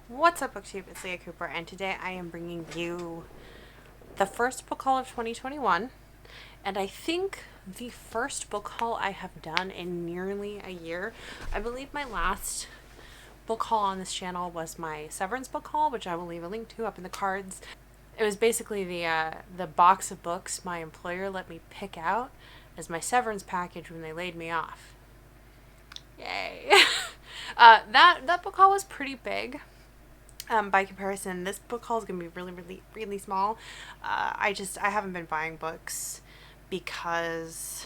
What's up, booktube? It's Leah Cooper, and today I am bringing you the first book haul of 2021, and I think the first book haul I have done in nearly a year. I believe my last book haul on this channel was my Severance book haul, which I will leave a link to up in the cards. It was basically the box of books my employer let me pick out as my severance package when they laid me off. Yay! That book haul was pretty big. By comparison, this book haul is going to be really small. I haven't been buying books because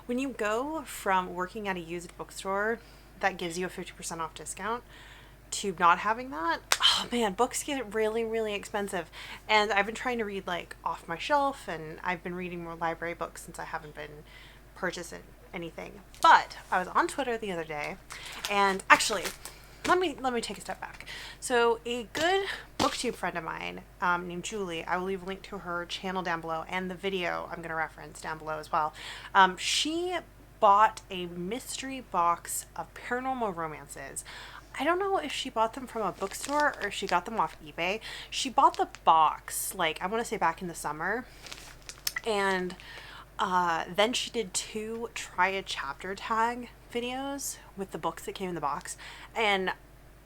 when you go from working at a used bookstore that gives you a 50% off discount to not having that, oh man, books get really expensive. And I've been trying to read like off my shelf, and I've been reading more library books since I haven't been purchasing anything. But I was on Twitter the other day, and actually, let me take a step back. So a good booktube friend of mine named Julie, I will leave a link to her channel down below and the video I'm going to reference down below as well. She bought a mystery box of paranormal romances. I don't know if she bought them from a bookstore or if she got them off eBay. She bought the box, like, I want to say back in the summer. And then she did 2 try a chapter tag videos with the books that came in the box. And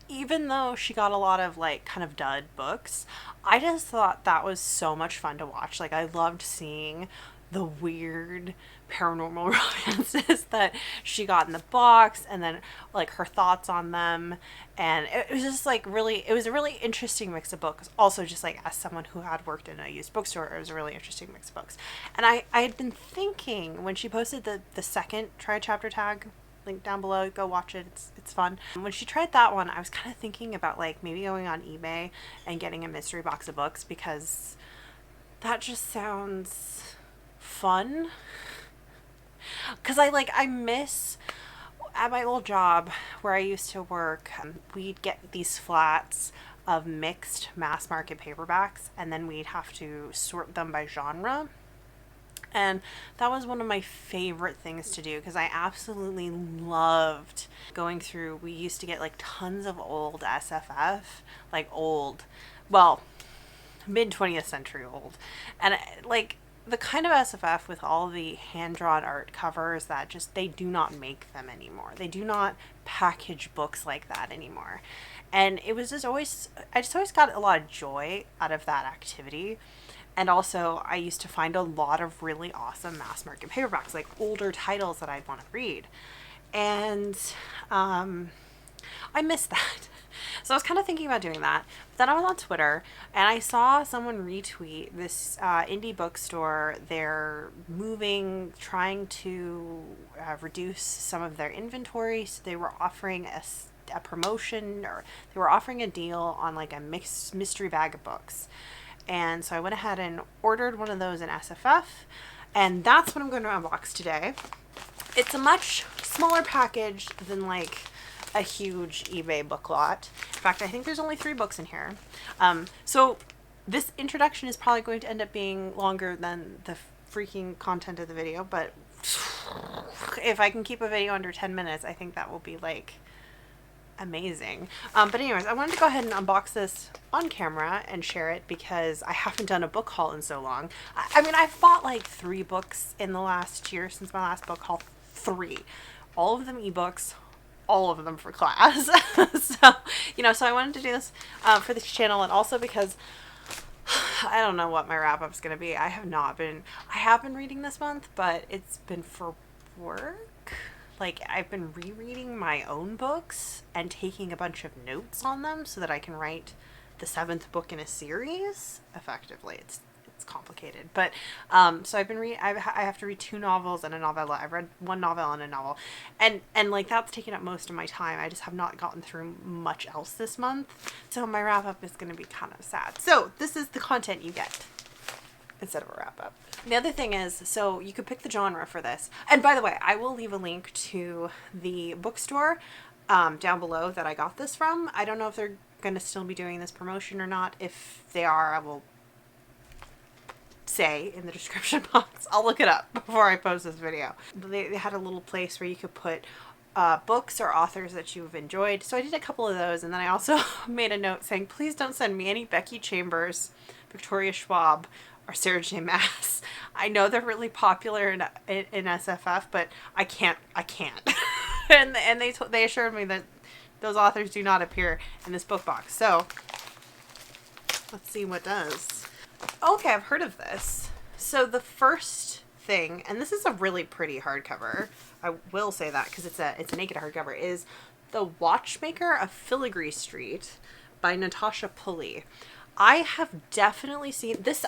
even though she got a lot of like kind of dud books, I just thought that was so much fun to watch. Like, I loved seeing the weird paranormal romances that she got in the box, and then like her thoughts on them. And it was just like it was a really interesting mix of books. Also, just like as someone who had worked in a used bookstore, it was a really interesting mix of books. And I had been thinking, when she posted the second try chapter tag, link down below, go watch it, it's fun. When she tried that one, I was kind of thinking about like maybe going on eBay and getting a mystery box of books, because that just sounds fun. Because I miss, at my old job where I used to work, we'd get these flats of mixed mass market paperbacks, and then we'd have to sort them by genre. And that was one of my favorite things to do, because I absolutely loved going through. We used to get like tons of old SFF, like old, well, mid 20th century old. And like the kind of SFF with all the hand-drawn art covers that just, they do not make them anymore. They do not package books like that anymore. And it was just always, I just always got a lot of joy out of that activity. And also, I used to find a lot of really awesome mass market paperbacks, like older titles that I'd want to read. And I miss that. So I was kind of thinking about doing that. But then I was on Twitter, and I saw someone retweet this indie bookstore. They're trying to reduce some of their inventory. So they were offering a promotion, or they were offering a deal on like a mixed mystery bag of books. And so I went ahead and ordered one of those in SFF, and that's what I'm going to unbox today. It's a much smaller package than like a huge eBay book lot. In fact, I think there's only 3 books in here. So this introduction is probably going to end up being longer than the freaking content of the video, but if I can keep a video under 10 minutes, I think that will be like amazing. But anyways, I wanted to go ahead and unbox this on camera and share it, because I haven't done a book haul in so long. I mean, I've bought like 3 books in the last year since my last book haul. 3. All of them ebooks, all of them for class. So, so I wanted to do this for this channel, and also because I don't know what my wrap up is going to be. I have been reading this month, but it's been for work. Like, I've been rereading my own books and taking a bunch of notes on them so that I can write the 7th book in a series effectively. It's complicated, but so I have to read 2 novels and a novella. I've read 1 novel and a novel, and like that's taken up most of my time. I just have not gotten through much else this month, so my wrap up is going to be kind of sad. So this is the content you get instead of a wrap up. The other thing is, so you could pick the genre for this. And by the way, I will leave a link to the bookstore down below that I got this from. I don't know if they're going to still be doing this promotion or not. If they are, I will say in the description box. I'll look it up before I post this video. They had a little place where you could put books or authors that you've enjoyed. So I did a couple of those, and then I also made a note saying, please don't send me any Becky Chambers, Victoria Schwab, or Sarah J. Maas. I know they're really popular in SFF, but I can't. and they assured me that those authors do not appear in this book box. So let's see what does. Okay, I've heard of this. So the first thing, and this is a really pretty hardcover, I will say that because it's a naked hardcover, is The Watchmaker of Filigree Street by Natasha Pulley. I have definitely seen this.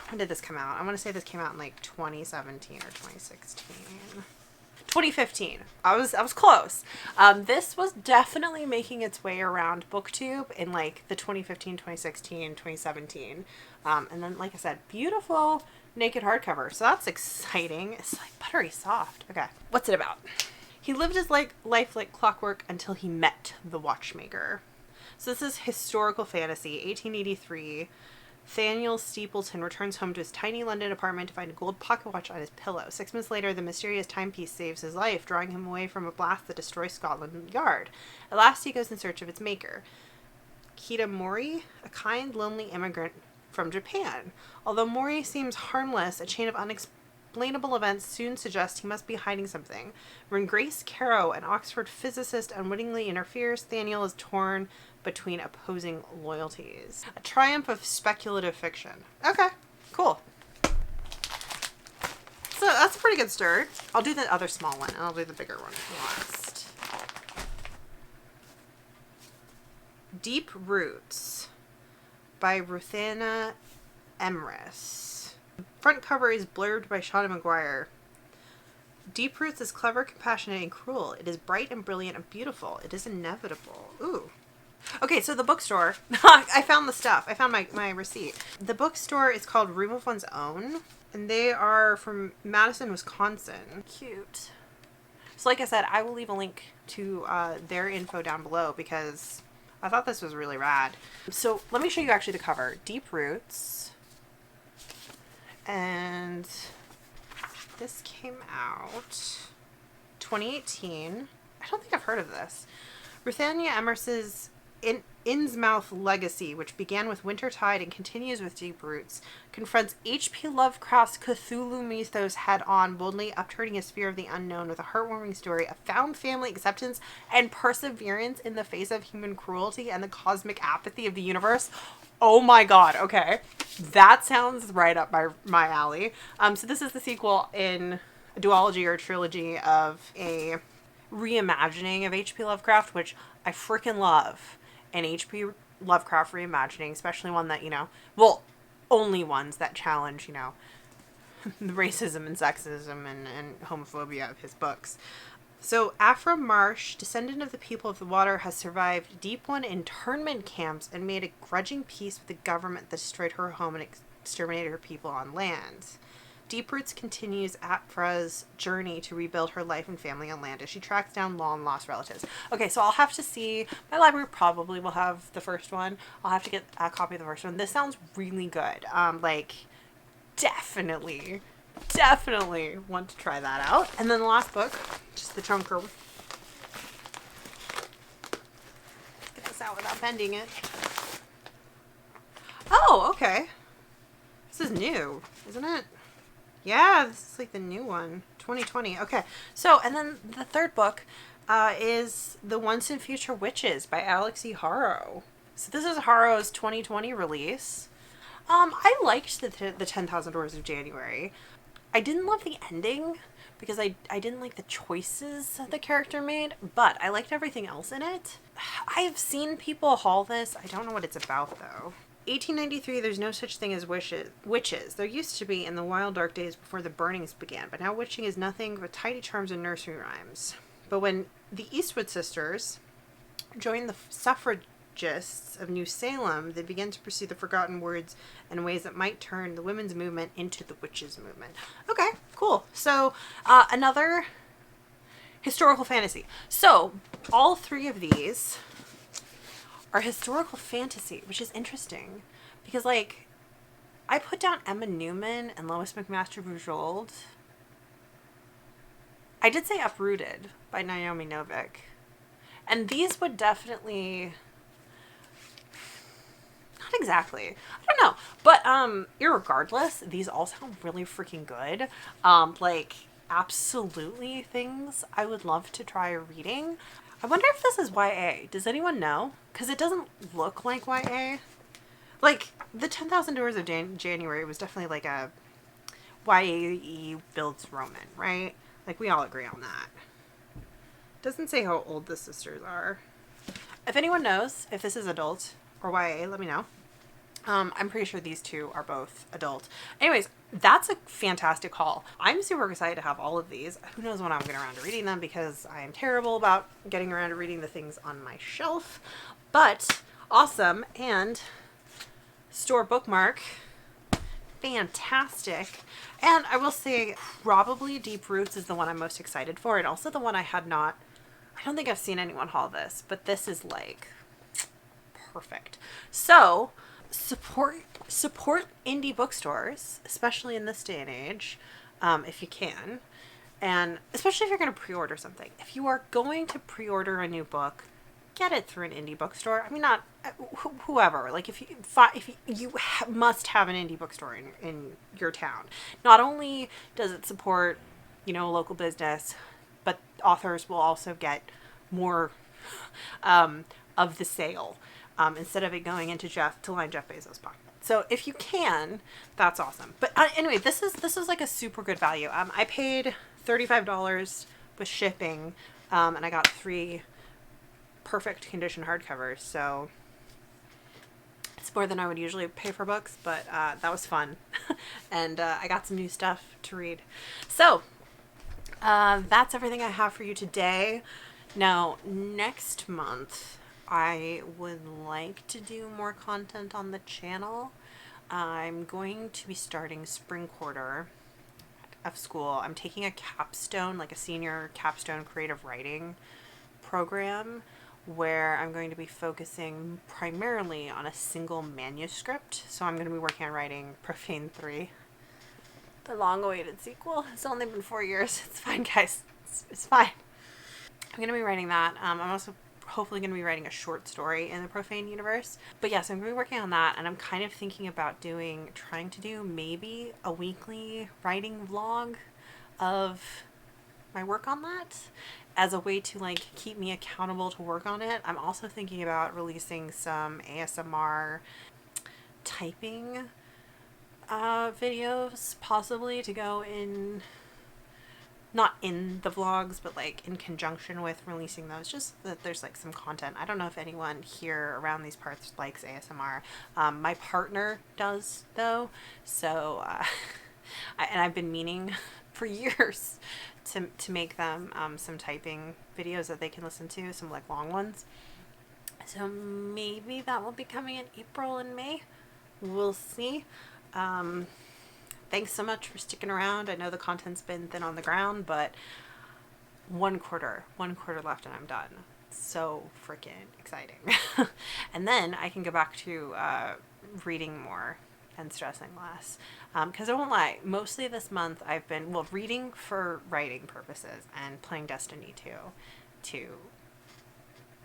When did this come out? I want to say this came out in like 2017 or 2016. 2015. I was close. This was definitely making its way around booktube in like the 2015, 2016, 2017. And then, like I said, beautiful naked hardcover. So that's exciting. It's like buttery soft. Okay. What's it about? He lived his life like clockwork until he met the watchmaker. So this is historical fantasy, 1883. Nathaniel Stapleton returns home to his tiny London apartment to find a gold pocket watch on his pillow. 6 months later, the mysterious timepiece saves his life, drawing him away from a blast that destroys Scotland Yard. At last, he goes in search of its maker, Kita Mori, a kind, lonely immigrant from Japan. Although Mori seems harmless, a chain of unexplainable events soon suggest he must be hiding something. When Grace Caro, an Oxford physicist, unwittingly interferes, Nathaniel is torn between opposing loyalties. A triumph of speculative fiction. Okay, cool. So that's a pretty good start. I'll do the other small one, and I'll do the bigger one last. Deep Roots by Ruthanna Emrys. The front cover is blurred by Shauna Maguire. Deep Roots is clever, compassionate, and cruel. It is bright and brilliant and beautiful. It is inevitable. Ooh. Okay, so the bookstore. I found the stuff. I found my receipt. The bookstore is called Room of One's Own, and they are from Madison, Wisconsin. Cute. So like I said, I will leave a link to their info down below because I thought this was really rad. So let me show you actually the cover. Deep Roots. And this came out 2018. I don't think I've heard of this. Ruthanna Emrys's Innsmouth legacy, which began with Wintertide and continues with Deep Roots, confronts H.P. Lovecraft's Cthulhu mythos head-on, boldly upturning his fear of the unknown with a heartwarming story of found family acceptance and perseverance in the face of human cruelty and the cosmic apathy of the universe. Oh my god, okay. That sounds right up my alley. So this is the sequel in a duology or a trilogy of a reimagining of H.P. Lovecraft, which I freaking love. An H.P. Lovecraft reimagining, especially one that, only ones that challenge, the racism and sexism and homophobia of his books. So Afra Marsh, descendant of the people of the water, has survived deep one internment camps and made a grudging peace with the government that destroyed her home and exterminated her people on land. Deep Roots continues Afra's journey to rebuild her life and family on land as she tracks down long-lost relatives. Okay, so I'll have to see. My library probably will have the first one. I'll have to get a copy of the first one. This sounds really good. Definitely want to try that out. And then the last book, just the chunker. Get this out without bending it. Oh, okay. This is new, isn't it? Yeah, this is like the new one. 2020. Okay. So, and then the third book is The Once and Future Witches by Alex E. Harrow. So this is Harrow's 2020 release. I liked the 10,000 Doors of January. I didn't love the ending because I didn't like the choices the character made, but I liked everything else in it. I've seen people haul this. I don't know what it's about, though. 1893, there's no such thing as witches. There used to be in the wild dark days before the burnings began, but now witching is nothing but tidy charms and nursery rhymes. But when the Eastwood sisters joined the suffragists of New Salem, they began to pursue the forgotten words in ways that might turn the women's movement into the witches' movement. Okay, cool. So, another historical fantasy. So, all three of these are historical fantasy, which is interesting because, I put down Emma Newman and Lois McMaster Bujold. I did say Uprooted, by Naomi Novik. And these would definitely, not exactly, I don't know, but irregardless, these all sound really freaking good. Like absolutely things I would love to try reading. I wonder if this is YA. Does anyone know? Because it doesn't look like YA. Like the 10,000 Doors of January was definitely like a YA builds Roman, right? Like we all agree on that. Doesn't say how old the sisters are. If anyone knows if this is adult or YA, let me know. I'm pretty sure these two are both adult. Anyways, that's a fantastic haul. I'm super excited to have all of these. Who knows when I'll get around to reading them, because I am terrible about getting around to reading the things on my shelf. But awesome. And store bookmark. Fantastic. And I will say probably Deep Roots is the one I'm most excited for, and also the one I don't think I've seen anyone haul this, but this is like perfect. So support indie bookstores, especially in this day and age, if you can, and especially if you're going to pre-order something. If you are going to pre-order a new book, get it through an indie bookstore. I mean, not whoever. Like if you must have an indie bookstore in your town. Not only does it support, local business, but authors will also get more of the sale, instead of it going into to line Jeff Bezos' pocket. So if you can, that's awesome. But anyway, this is like a super good value. I paid $35 with shipping, and I got 3 perfect condition hardcovers. So it's more than I would usually pay for books, but that was fun. And I got some new stuff to read. So that's everything I have for you today. Now, next month, I would like to do more content on the channel. I'm going to be starting spring quarter of school. I'm taking a capstone, like a senior capstone creative writing program, where I'm going to be focusing primarily on a single manuscript. So I'm going to be working on writing Profane 3. The long-awaited sequel. It's only been 4 years. It's fine, guys. It's fine. I'm going to be writing that. I'm also hopefully going to be writing a short story in the Profane universe. But yes, I'm going to be working on that, and I'm kind of thinking about trying to do maybe a weekly writing vlog of my work on that as a way to like keep me accountable to work on it. I'm also thinking about releasing some ASMR typing videos, possibly to go in, not in the vlogs, but like in conjunction with releasing those, just that there's like some content. I don't know if anyone here around these parts likes ASMR. My partner does though, so and I've been meaning for years to make them some typing videos that they can listen to, some like long ones. So maybe that will be coming in April and May. We'll see. Thanks so much for sticking around. I know the content's been thin on the ground, but one quarter left and I'm done. So freaking exciting. And then I can go back to reading more and stressing less. Because I won't lie, mostly this month I've been, reading for writing purposes and playing Destiny 2 to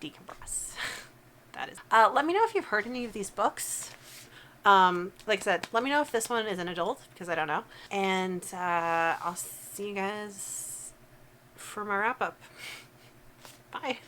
decompress. That is. Let me know if you've heard any of these books. Like I said, let me know if this one is an adult, because I don't know. And I'll see you guys for my wrap up. Bye.